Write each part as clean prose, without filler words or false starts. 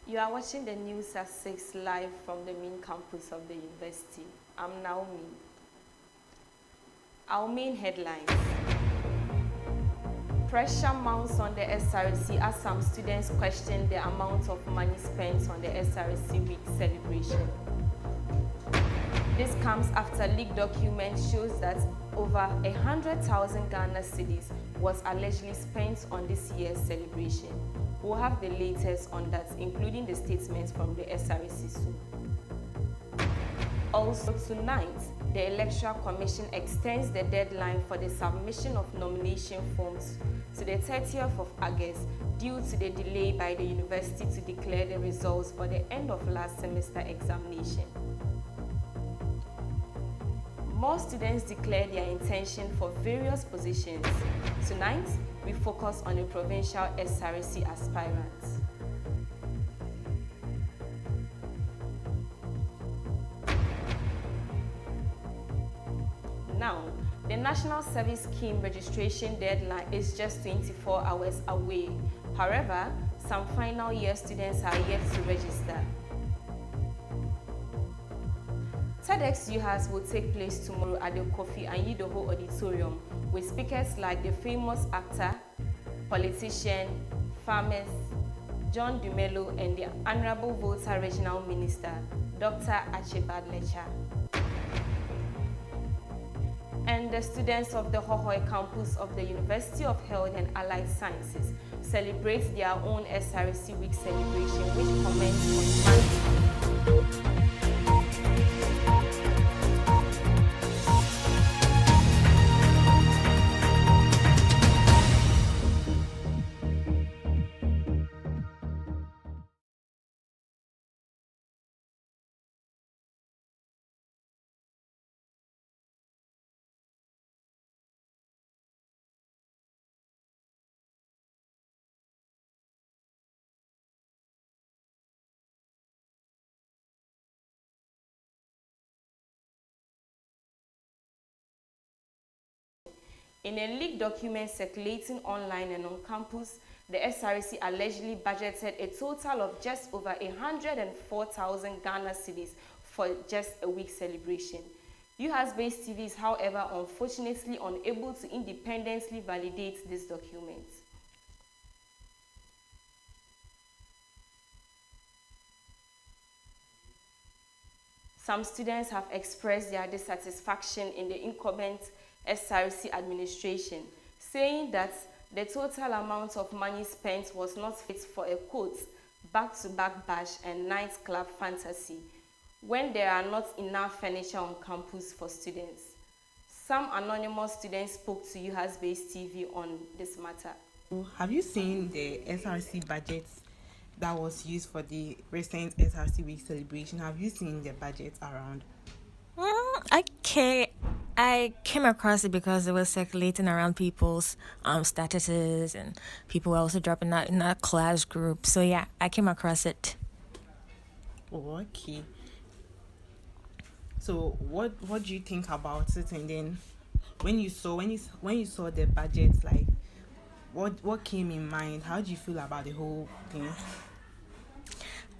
You are watching the news at 6 live from the main campus of the university. I'm Naomi. Our main headlines. Pressure mounts on the SRC as some students question the amount of money spent on the SRC week celebration. This comes after leaked document shows that over 100,000 Ghana cedis was allegedly spent on this year's celebration. We'll have the latest on that, including the statements from the SRC soon. Also tonight, the Electoral Commission extends the deadline for the submission of nomination forms to the 30th of August due to the delay by the university to declare the results for the end of last semester examination. More students declare their intention for various positions. Tonight, we focus on the provincial SRC aspirants. Now, the National Service Scheme registration deadline is just 24 hours away. However, some final year students are yet to register. TEDx UHAS will take place tomorrow at the Kofi Anyidoho Auditorium with speakers like the famous actor, politician, farmers, John Dumelo, and the Honorable Volta Regional Minister, Dr. Archibald Lecha. And the students of the Hohoi campus of the University of Health and Allied Sciences celebrate their own SRC Week celebration, which commences on Monday. In a leaked document circulating online and on campus, the SRC allegedly budgeted a total of just over 104,000 Ghana cedis for just a week celebration. UHAS-based TV is, however, unfortunately unable to independently validate this document. Some students have expressed their dissatisfaction in the incumbent SRC administration, saying that the total amount of money spent was not fit for a quote, back-to-back bash and nightclub fantasy, when there are not enough furniture on campus for students. Some anonymous students spoke to UHAS-based TV on this matter. Have you seen the SRC budget that was used for the recent SRC week celebration? Have you seen the budget around? I came across it because it was circulating around people's statuses, and people were also dropping out in our class group. So yeah, I came across it. Oh, okay. So what do you think about it? And then when you saw the budget, like what came in mind? How do you feel about the whole thing?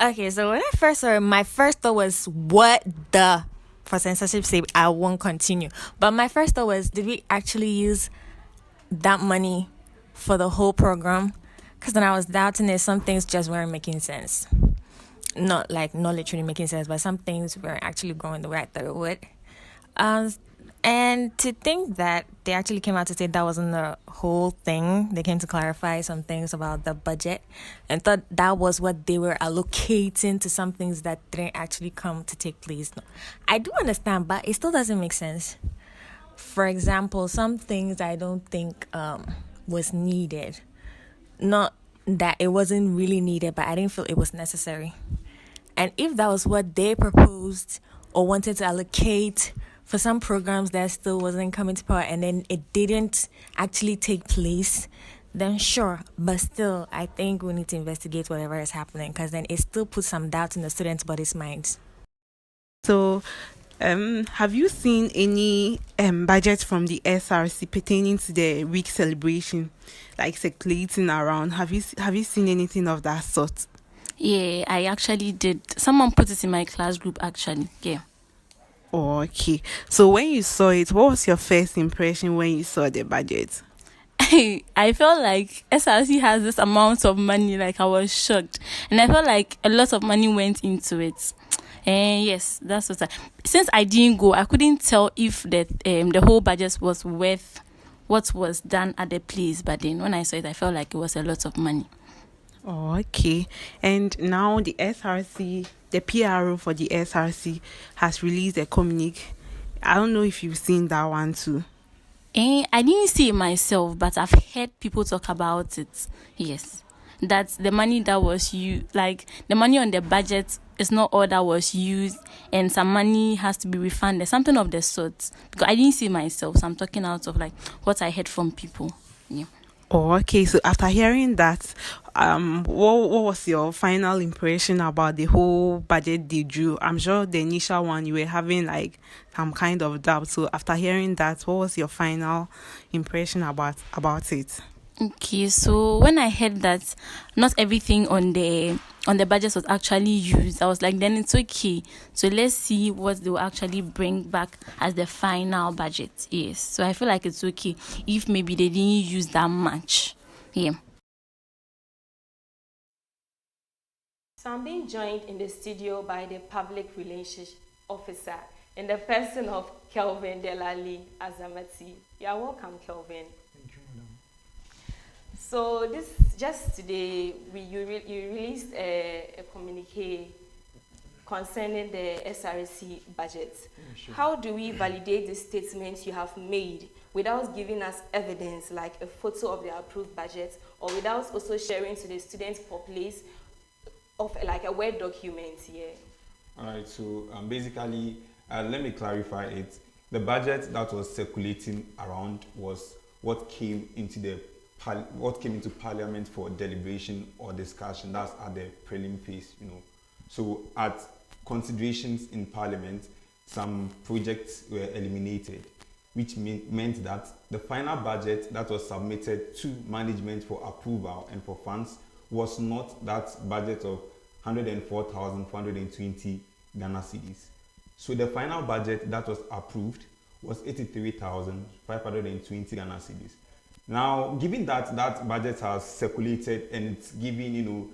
Okay, so when I first saw it, my first thought was, what the? For censorship's sake, I won't continue. But my first thought was, did we actually use that money for the whole program? Because then I was doubting it. Some things just weren't making sense. Not literally making sense, but some things were actually going the way I thought it would. And to think that they actually came out to say that wasn't the whole thing. They came to clarify some things about the budget and thought that was what they were allocating to some things that didn't actually come to take place. No. I do understand, but it still doesn't make sense. For example, some things I don't think was needed. Not that it wasn't really needed, but I didn't feel it was necessary. And if that was what they proposed or wanted to allocate for some programs that still wasn't coming to power and then it didn't actually take place, then sure. But still, I think we need to investigate whatever is happening, because then it still puts some doubt in the students' body's minds. So, have you seen any budget from the SRC pertaining to the week celebration, like circulating around? Have you seen anything of that sort? Yeah, I actually did. Someone put it in my class group actually. Yeah. Oh, okay. So when you saw it, what was your first impression when you saw the budget? I felt like SRC has this amount of money, like I was shocked. And I felt like a lot of money went into it. And yes, that's what since I didn't go, I couldn't tell if the whole budget was worth what was done at the place. But then when I saw it, I felt like it was a lot of money. Oh, okay. And now the SRC, the PRO for the SRC has released a communique. I don't know if you've seen that one too. I didn't see it myself, but I've heard people talk about it. Yes. That the money that was used, like the money on the budget is not all that was used, and some money has to be refunded, something of the sort. Because I didn't see it myself, so I'm talking out of like what I heard from people. Yeah. Oh, okay. So after hearing that, what was your final impression about the whole budget they drew? I'm sure the initial one you were having like some kind of doubt. So after hearing that, what was your final impression about it? Okay, so when I heard that not everything on the budget was actually used, I was like, then it's okay. So let's see what they will actually bring back as the final budget. Yes, so I feel like it's okay if maybe they didn't use that much. Yeah. So I'm being joined in the studio by the public relations officer in the person of Kelvin Delali Azamati. You are welcome, Kelvin. Thank you, madam. So just today, you released a communique concerning the SRC budget. Yeah, sure. How do we validate the statements you have made without giving us evidence like a photo of the approved budget, or without also sharing to the students populace of like a Word document here? All right, so basically, let me clarify it. The budget that was circulating around was what came into Parliament for deliberation or discussion. That's at the prelim phase, So at considerations in Parliament, some projects were eliminated, which meant that the final budget that was submitted to management for approval and for funds was not that budget of 104,420 Ghana cedis. So the final budget that was approved was 83,520 Ghana cedis. Now, given that that budget has circulated and it's giving,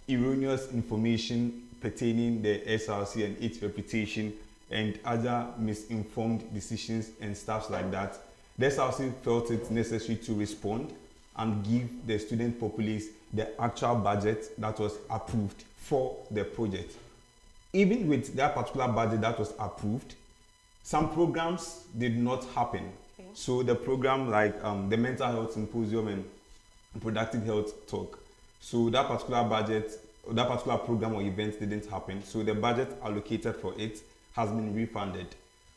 erroneous information pertaining the SRC and its reputation and other misinformed decisions and stuff like that, the SRC felt it necessary to respond and give the student populace the actual budget that was approved for the project. Even with that particular budget that was approved, some programs did not happen. Okay. So the program like the mental health symposium and productive health talk, so that particular program or event didn't happen. So the budget allocated for it has been refunded.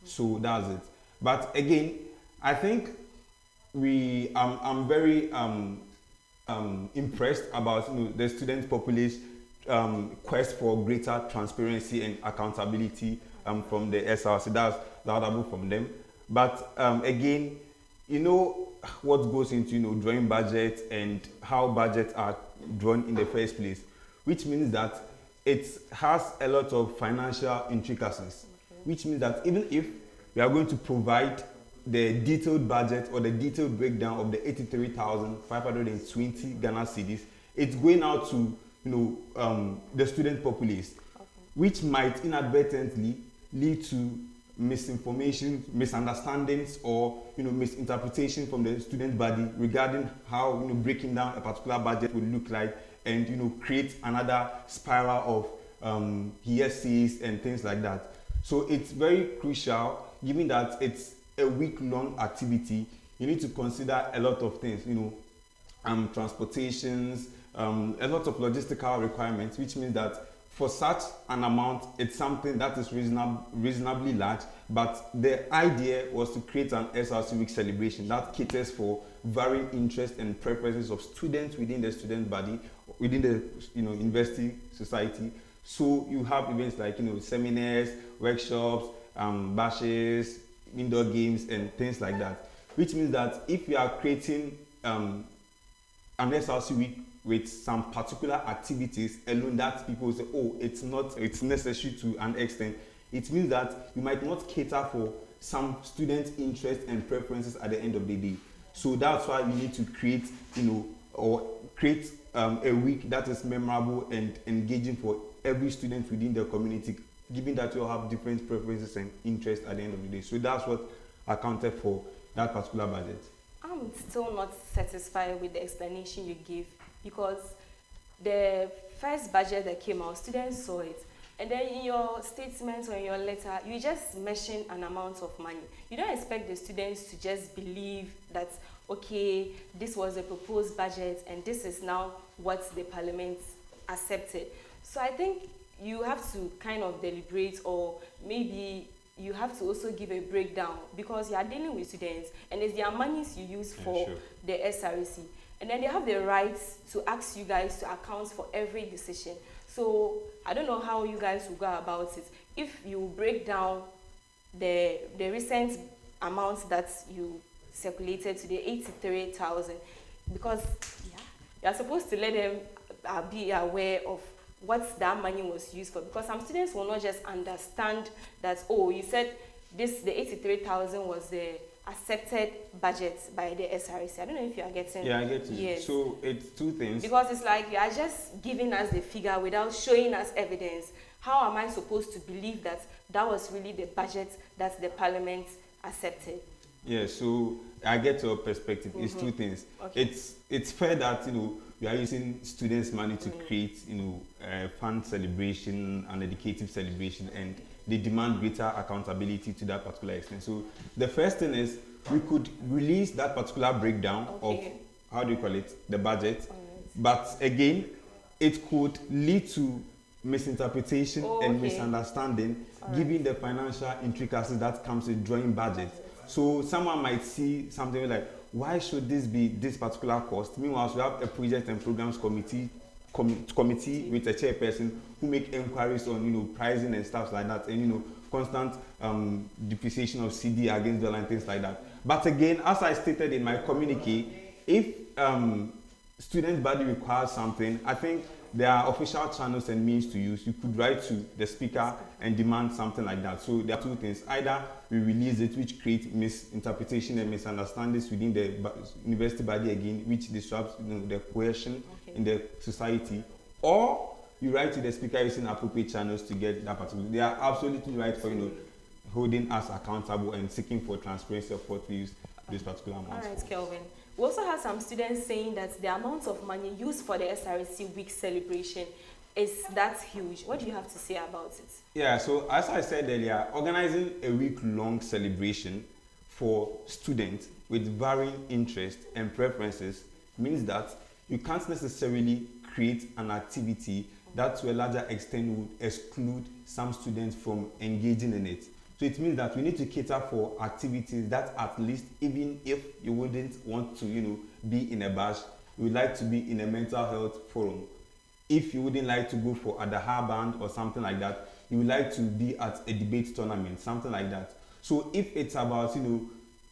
So that's it. But again, I think I'm very impressed about the student population quest for greater transparency and accountability from the SRC. That's laudable from them. But again, what goes into drawing budget and how budgets are drawn in the first place, which means that it has a lot of financial intricacies. Okay. Which means that even if we are going to provide the detailed budget or the detailed breakdown of the 83,520 Ghana cedis, it's going out to the student populace, okay, which might inadvertently lead to misinformation, misunderstandings, or misinterpretation from the student body regarding how breaking down a particular budget would look like, and create another spiral of hearsays and things like that. So it's very crucial, given that it's a week-long activity. You need to consider a lot of things, transportations, a lot of logistical requirements, which means that for such an amount, it's something that is reasonably large. But the idea was to create an SRC week celebration that caters for varying interests and preferences of students within the student body, within the university society. So you have events like seminars, workshops, bashes, indoor games, and things like that. Which means that if you are creating an SRC week with some particular activities alone that people say, oh, it's necessary to an extent, it means that you might not cater for some student interests and preferences at the end of the day. So that's why we need to create, or create a week that is memorable and engaging for every student within the community, given that you all have different preferences and interests at the end of the day. So that's what accounted for that particular budget. I'm still not satisfied with the explanation you gave, because the first budget that came out, students saw it. And then in your statement or in your letter, you just mention an amount of money. You don't expect the students to just believe that, okay, this was a proposed budget and this is now what the parliament accepted. So I think you have to kind of deliberate, or maybe you have to also give a breakdown, because you are dealing with students and it's their monies you use for the SRC. And then they have the right to ask you guys to account for every decision. So I don't know how you guys will go about it. If you break down the recent amounts that you circulated to the 83,000, because you're supposed to let them be aware of what that money was used for, because some students will not just understand that, oh, you said the 83,000 was the accepted budget by the SRC. I don't know if you are getting. Yeah, I get you. Yes. So it's two things. Because it's like you are just giving us the figure without showing us evidence. How am I supposed to believe that that was really the budget that the parliament accepted? Yeah, so I get your perspective. It's two things. Okay. It's fair that we are using students' money to create a fun celebration, an educative celebration, and they demand greater accountability to that particular extent. So the first thing is we could release that particular breakdown of, how do you call it, the budget. But again, it could lead to misinterpretation and misunderstanding, given the financial intricacies that comes with drawing budget. So someone might see something like, why should this be this particular cost? Meanwhile, we have a project and programs committee with a chairperson who make inquiries on pricing and stuff like that, and constant depreciation of CD against dollar and things like that. But again, as I stated in my communique, if student body requires something, I think there are official channels and means to use. You could write to the speaker and demand something like that. So there are two things: either we release it, which creates misinterpretation and misunderstandings within the university body again, which disrupts the cohesion in the society, or you write to the speaker using appropriate channels to get that particular. They are absolutely right for holding us accountable and seeking for transparency of what we use this particular amount. All right, Kelvin. We also have some students saying that the amount of money used for the SRC week celebration is that huge. What do you have to say about it? Yeah, so as I said earlier, organizing a week-long celebration for students with varying interests and preferences means that you can't necessarily create an activity that to a larger extent would exclude some students from engaging in it. So it means that we need to cater for activities that, at least, even if you wouldn't want to, be in a bash, you would like to be in a mental health forum. If you wouldn't like to go for a Daha band or something like that, you would like to be at a debate tournament, something like that. So if it's about,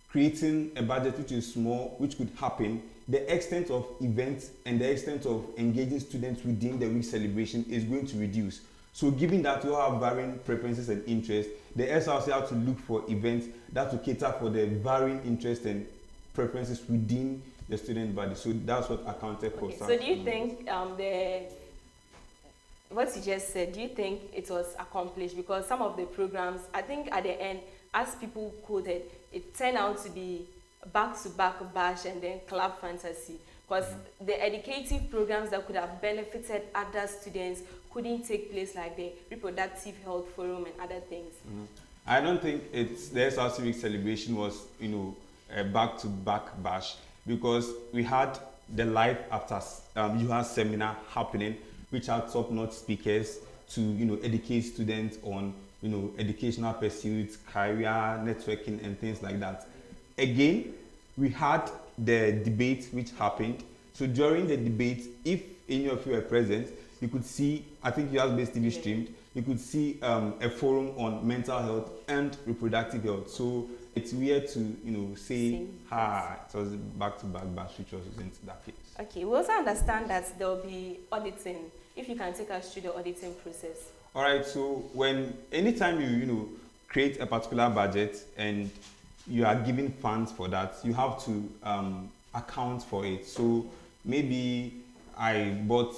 creating a budget which is small, which could happen, the extent of events and the extent of engaging students within the week celebration is going to reduce. So given that you have varying preferences and interests, the SRC have to look for events that will cater for the varying interests and preferences within the student body. So that's what accounted for. So do you think what you just said, do you think it was accomplished? Because some of the programs, I think at the end, as people quoted, it turned out to be back-to-back bash and then club fantasy. Because the educative programs that could have benefited other students couldn't take place, like the reproductive health forum and other things. I don't think the SRC week celebration was, a back-to-back bash, because we had the live after UHA seminar happening, which had top-notch speakers to, educate students on, educational pursuits, career, networking, and things like that. Again, we had the debate which happened. So during the debate, if any of you were present, you could see, I think US-based TV streamed, you could see a forum on mental health and reproductive health. So It's weird to, say, Same, it was back-to-back batch, which wasn't that case. Okay, we also understand that there will be auditing. If you can take us through the auditing process. All right, so anytime you create a particular budget and you are given funds for that, you have to account for it. So maybe I bought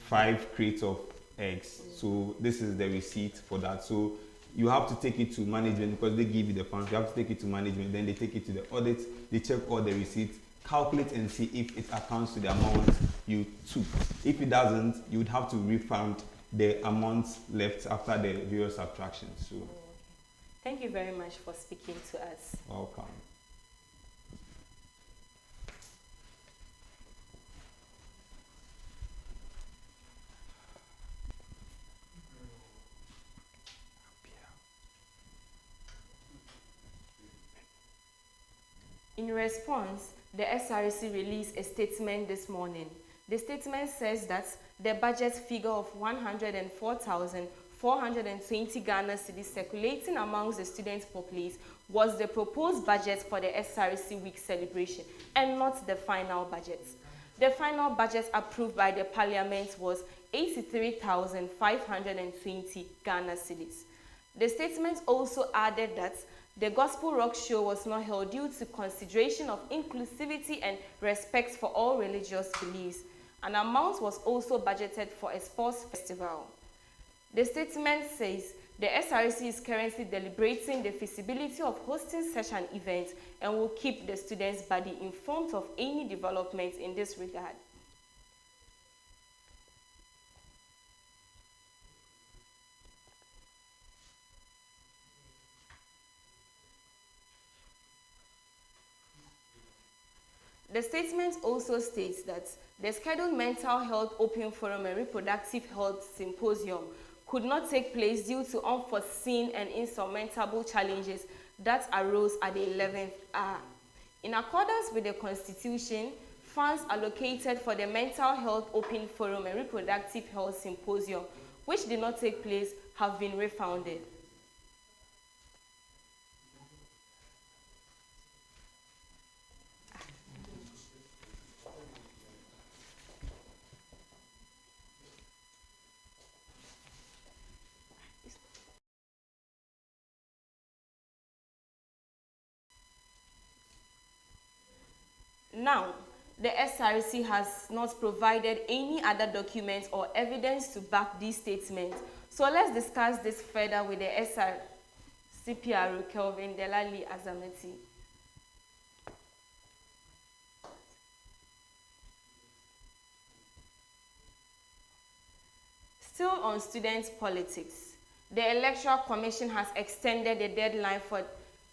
5 crates of eggs. So this is the receipt for that. So you have to take it to management because they give you the funds. You have to take it to management. Then they take it to the audit. They check all the receipts, calculate and see if it accounts to the amount you took. If it doesn't, you would have to refund the amounts left after the various subtractions. So, thank you very much for speaking to us. Welcome. In response, the SRC released a statement this morning. The statement says that the budget figure of 104,420 Ghana cedis circulating amongst the student populace was the proposed budget for the SRC week celebration and not the final budget. The final budget approved by the parliament was 83,520 Ghana cedis. The statement also added that the Gospel Rock Show was not held due to consideration of inclusivity and respect for all religious beliefs. An amount was also budgeted for a sports festival. The statement says the SRC is currently deliberating the feasibility of hosting such an event and will keep the students' body informed of any developments in this regard. The statement also states that the scheduled Mental Health Open Forum and Reproductive Health Symposium could not take place due to unforeseen and insurmountable challenges that arose at the 11th hour. In accordance with the Constitution, funds allocated for the Mental Health Open Forum and Reproductive Health Symposium, which did not take place, have been refunded. Now, the SRC has not provided any other documents or evidence to back these statements. So let's discuss this further with the SRC PRO, Kelvin Delali Azameti. Still on student politics, the Electoral Commission has extended the deadline for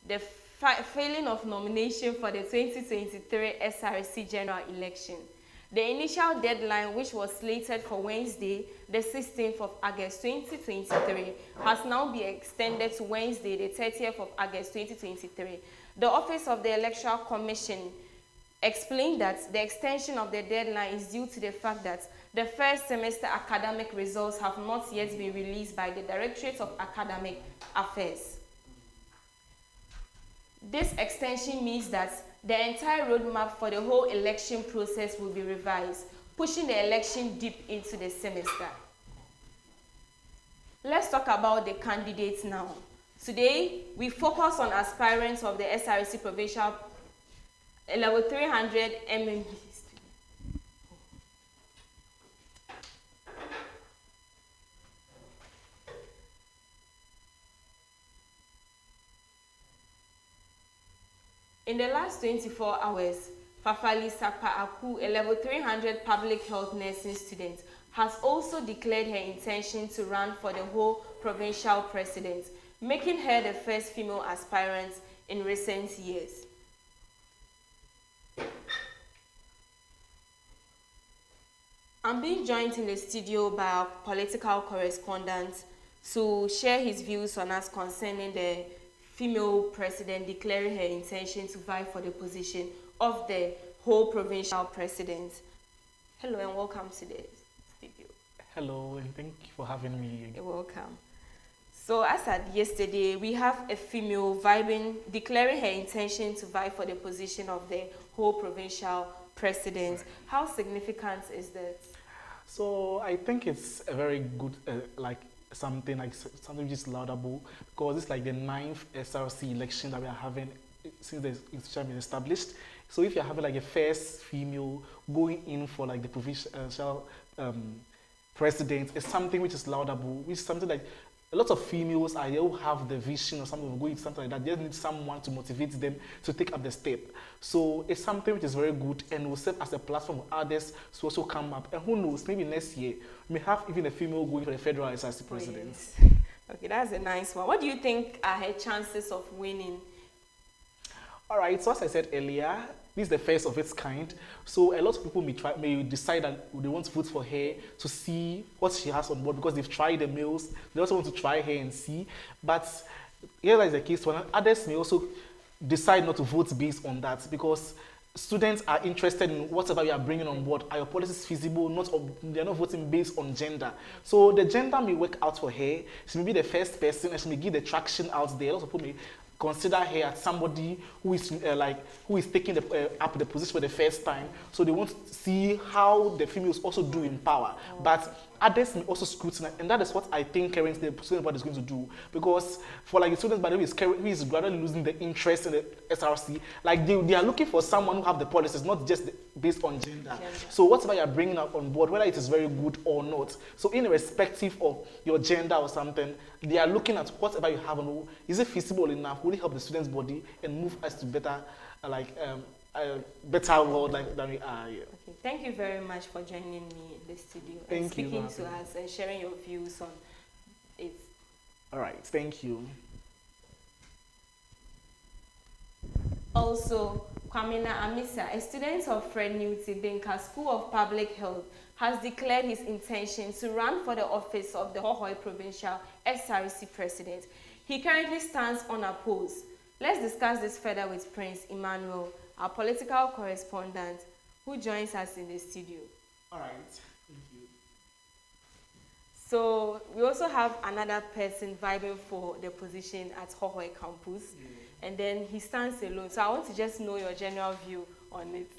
the filing of nomination for the 2023 SRC general election. The initial deadline, which was slated for Wednesday, the 16th of August 2023, has now been extended to Wednesday, the 30th of August 2023. The Office of the Electoral Commission explained that the extension of the deadline is due to the fact that the first semester academic results have not yet been released by the Directorate of Academic Affairs. This extension means that the entire roadmap for the whole election process will be revised, pushing the election deep into the semester. Let's talk about the candidates now. Today, we focus on aspirants of the SRC Provincial Level 300 MMB. In the last 24 hours, Fafali Sakpa Aku, a level 300 public health nursing student, has also declared her intention to run for the whole provincial president, making her the first female aspirant in recent years. I'm being joined in the studio by our political correspondent to share his views on us concerning the female president declaring her intention to vie for the position of the whole provincial president. Hello and welcome to the studio. Hello and thank you for having me. You're welcome. So as at yesterday, we have a female declaring her intention to vie for the position of the whole provincial president. How significant is that? So I think it's a very good, something which is laudable, because it's like the 9th SRC election that we are having since the institution has been established. So if you're having like a first female going in for like the provincial president, it's something which is laudable, which is something like a lot of females they all have the vision or something of going something like that. They just need someone to motivate them to take up the step. So it's something which is very good and will serve as a platform for others to also come up. And who knows, maybe next year we may have even a female going for the federal SRC president. Oh, yes. Okay, that's a nice one. What do you think are her chances of winning? All right, so as I said earlier, this is the first of its kind. So a lot of people may decide that they want to vote for her to see what she has on board, because they've tried the males. They also want to try her and see. But here is the case. When others may also decide not to vote based on that, because students are interested in whatever you are bringing on board. Are your policies feasible? They're not voting based on gender. So the gender may work out for her. She may be the first person, and she may give the traction out there. A lot of people may consider her as somebody who is taking up the position for the first time. So they want to see how the females also do in power. But others may also scrutinize, and that is what I think currently the student body is going to do. Because for like the students body who is gradually losing the interest in the SRC, like they are looking for someone who have the policies, not just based on gender. So whatever you are bringing up on board, whether it is very good or not, so irrespective of your gender or something, they are looking at whatever you have on. Is it feasible enough? Will it help the student's body and move us to better, better world than we are here? Okay, thank you very much for joining me in the studio and speaking to us and sharing your views on it. All right, thank you. Also, Kwamina Amisa, a student of Fred Newton Dinka School of Public Health, has declared his intention to run for the office of the Hohoi Provincial SRC President. He currently stands unopposed. Let's discuss this further with Prince Emmanuel, our political correspondent, who joins us in the studio. All right, thank you. So we also have another person vying for the position at Hohoi campus, and then he stands alone. So I want to just know your general view on it.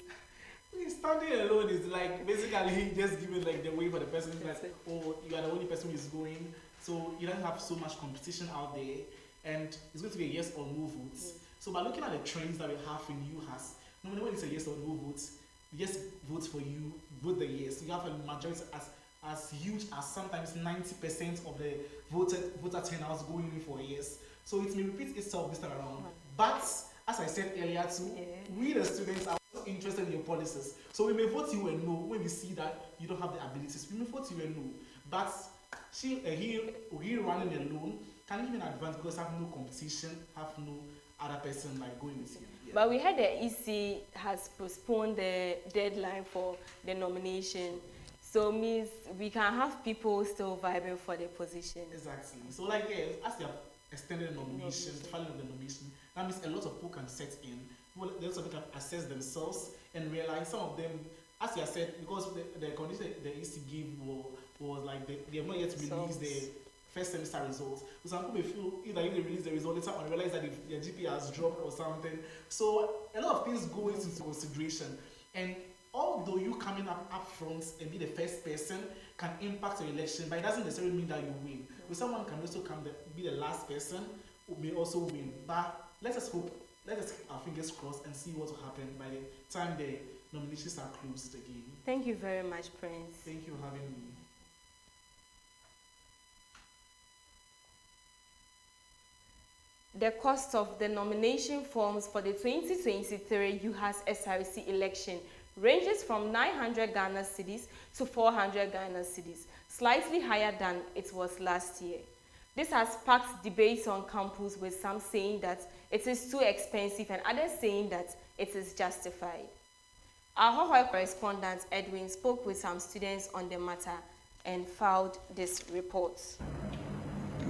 Standing alone is like basically just giving like the way for the person who's like, oh, you are the only person who is going, so you don't have so much competition out there, and it's going to be a yes or no vote. So by looking at the trends that we have in UHAS, normally when it's a yes or no vote, yes vote for you, vote the yes. So you have a majority as huge as sometimes 90% of the voter turnout going in for a yes. So it may repeat itself this time around. But as I said earlier too, we the students are also interested in your policies. So we may vote you a no when we see that you don't have the abilities. We may vote you a no. But he running alone can even advance because have no competition, have no other person like going with you. Yeah. But we heard the EC has postponed the deadline for the nomination. So means we can have people still vying for the position. Exactly. So like as they have extended the nomination, filing of the nomination, that means a lot of people can set in. Lots of people can assess themselves and realize some of them, as you said, because the condition the EC gave was like they have not yet released the first semester results. So some people may feel either if they release the result later on realize that their GPA has dropped or something. So a lot of things go into consideration. And although you coming up front and be the first person can impact your election, but it doesn't necessarily mean that you win. Because someone can also be the last person who may also win. But let us hope, let us keep our fingers crossed and see what will happen by the time the nominations are closed again. Thank you very much, Prince. Thank you for having me. The cost of the nomination forms for the 2023 UHAS SRC election ranges from 900 Ghana cedis to 400 Ghana cedis, slightly higher than it was last year. This has sparked debates on campus, with some saying that it is too expensive and others saying that it is justified. Our Hohoi correspondent Edwin spoke with some students on the matter and filed this report.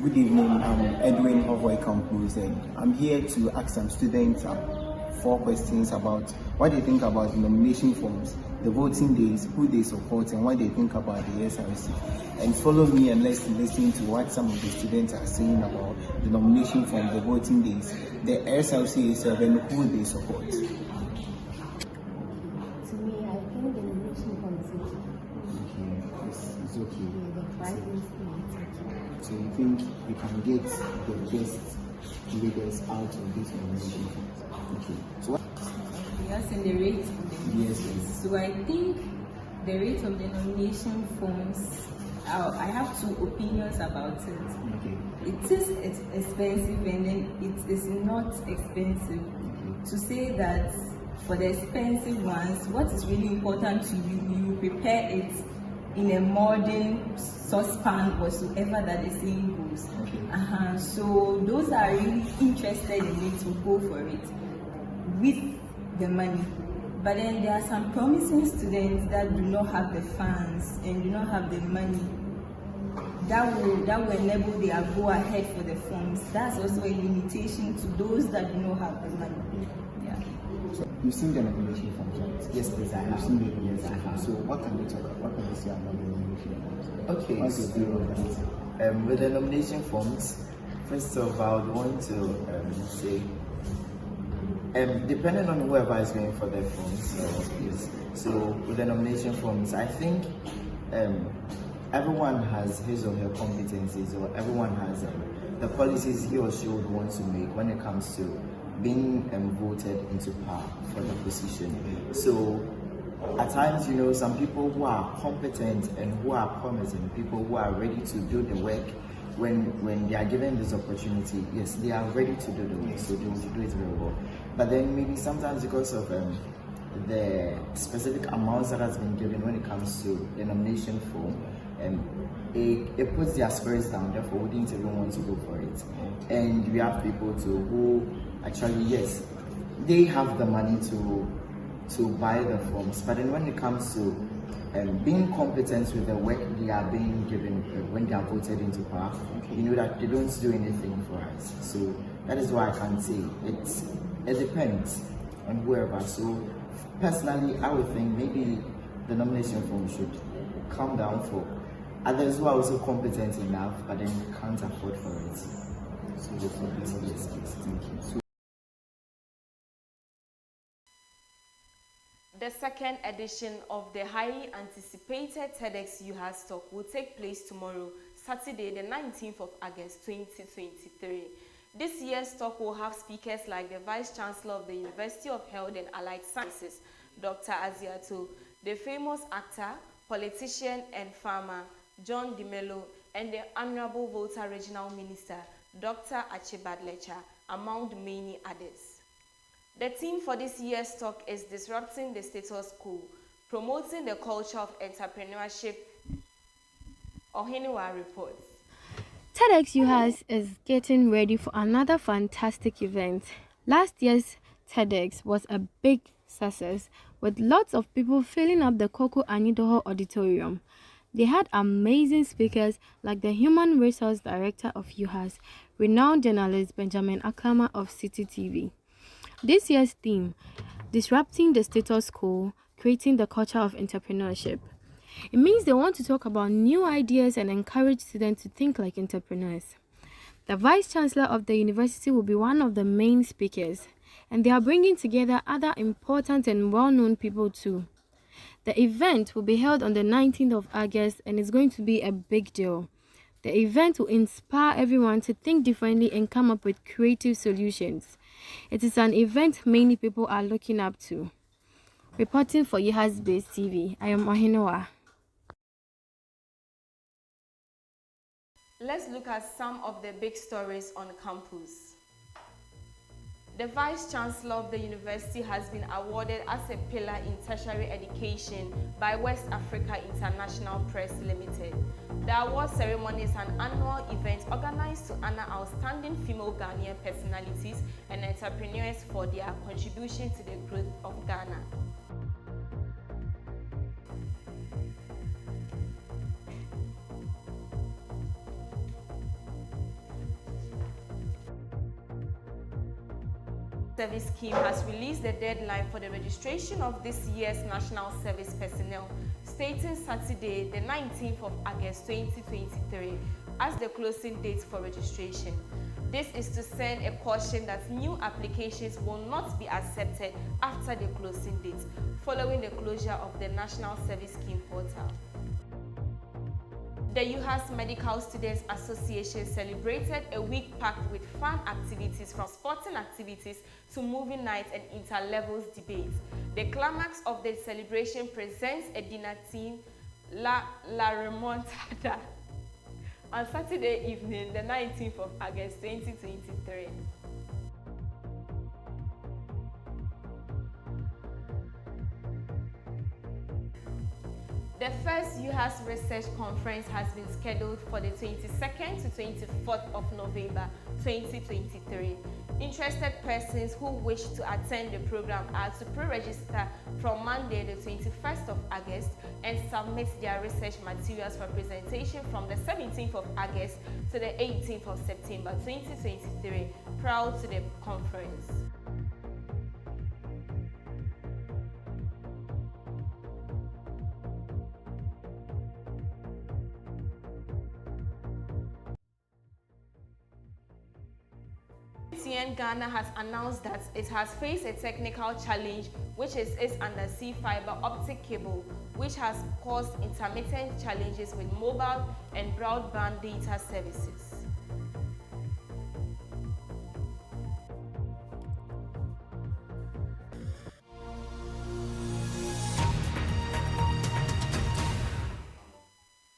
Good evening, I'm Edwin Hohoi Campus, and I'm here to ask some students 4 questions about what they think about the nomination forms the voting days, who they support, and what they think about the SRC. And follow me and let's listen to what some of the students are saying about the nomination form, the voting days, the SRC itself, and who they support. To me, I think the nomination form is okay. Okay, it's okay. Yeah, the private thing is okay. So you think we can get the best leaders out of this nomination form? Okay. So what? Yes, and the rate of the Yes. So I think the rate of the nomination forms, I have two opinions about it. Okay. It is expensive and then it is not expensive. To say that for the expensive ones, what is really important to you, you prepare it in a modern saucepan whatsoever that the saying goes. Okay. So those are really interested in it to go for it with the money. But then there are some promising students that do not have the funds and do not have the money that will enable their go ahead for the forms. That's also a limitation to those that do not have the money. Yeah. So you've seen the nomination forms, right? Yes, please, I You've have. seen the nomination Yes, I forms. have. So what can you talk about? What can you say about the nomination forms? Okay, What's your view on that? with the nomination forms, first of all, I would want to say, depending on whoever is going for the forms, so with the nomination forms, I think everyone has his or her competencies, or everyone has the policies he or she would want to make when it comes to being voted into power for the position. So at times, some people who are competent and who are promising, people who are ready to do the work, when they are given this opportunity, yes, they are ready to do the work, so they will do it very well. But then maybe sometimes because of the specific amounts that has been given when it comes to the nomination form, it puts their spirits down, therefore wouldn't even want to go for it. And we have people too who actually, yes, they have the money to buy the forms, but then when it comes to being competent with the work they are being given when they are voted into power, that they don't do anything for us. So that is why I can say it depends on whoever. So personally, I would think maybe the nomination form should come down for others who are also competent enough, but then can't afford for it. So yes, please. Thank you. The second edition of the highly anticipated TEDx UHAS talk will take place tomorrow, Saturday, the 19th of August 2023. This year's talk will have speakers like the Vice Chancellor of the University of Health and Allied Sciences, Dr. Aziato, the famous actor, politician and farmer, John DeMello, and the Honorable Volta Regional Minister, Dr. Achibadlecha, among many others. The theme for this year's talk is Disrupting the Status Quo, Promoting the Culture of Entrepreneurship. Ohiniwa reports. TEDx UHAS is getting ready for another fantastic event. Last year's TEDx was a big success, with lots of people filling up the Koko Anidoho Auditorium. They had amazing speakers like the Human Resource Director of UHAS, renowned journalist Benjamin Aklama of City TV. This year's theme, Disrupting the Status Quo, Creating the Culture of Entrepreneurship. It means they want to talk about new ideas and encourage students to think like entrepreneurs. The Vice Chancellor of the university will be one of the main speakers, and they are bringing together other important and well-known people too. The event will be held on the 19th of August and is going to be a big deal. The event will inspire everyone to think differently and come up with creative solutions. It is an event many people are looking up to. Reporting for UHAS Base TV, I am Ohinoa. Let's look at some of the big stories on campus. The Vice Chancellor of the university has been awarded as a pillar in tertiary education by West Africa International Press Limited. The award ceremony is an annual event organized to honor outstanding female Ghanaian personalities and entrepreneurs for their contribution to the growth of Ghana. Service Scheme has released the deadline for the registration of this year's National Service personnel, stating Saturday, the 19th of August 2023, as the closing date for registration. This is to send a caution that new applications will not be accepted after the closing date, following the closure of the National Service Scheme portal. The UHAS Medical Students Association celebrated a week packed with fun activities, from sporting activities to movie nights and inter-levels debates. The climax of the celebration presents a dinner theme, La Remontada, on Saturday evening, the 19th of August 2023. The first UHAS Research Conference has been scheduled for the 22nd to 24th of November 2023. Interested persons who wish to attend the program are to pre-register from Monday the 21st of August and submit their research materials for presentation from the 17th of August to the 18th of September 2023 prior to the conference. MTN Ghana has announced that it has faced a technical challenge, which is its undersea fiber optic cable, which has caused intermittent challenges with mobile and broadband data services.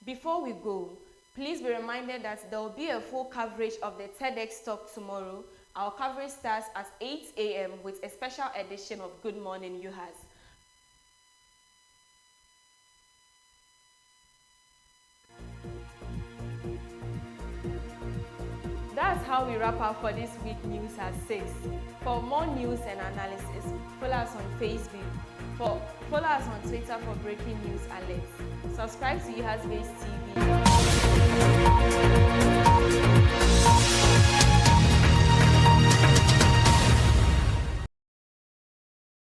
Before we go, please be reminded that there will be a full coverage of the TEDx talk tomorrow. Our coverage starts at 8 a.m. with a special edition of Good Morning UHAS. That's how we wrap up for this week News at 6. For more news and analysis, follow us on Facebook. Follow us on Twitter for breaking news alerts. Subscribe to UHAS Base TV.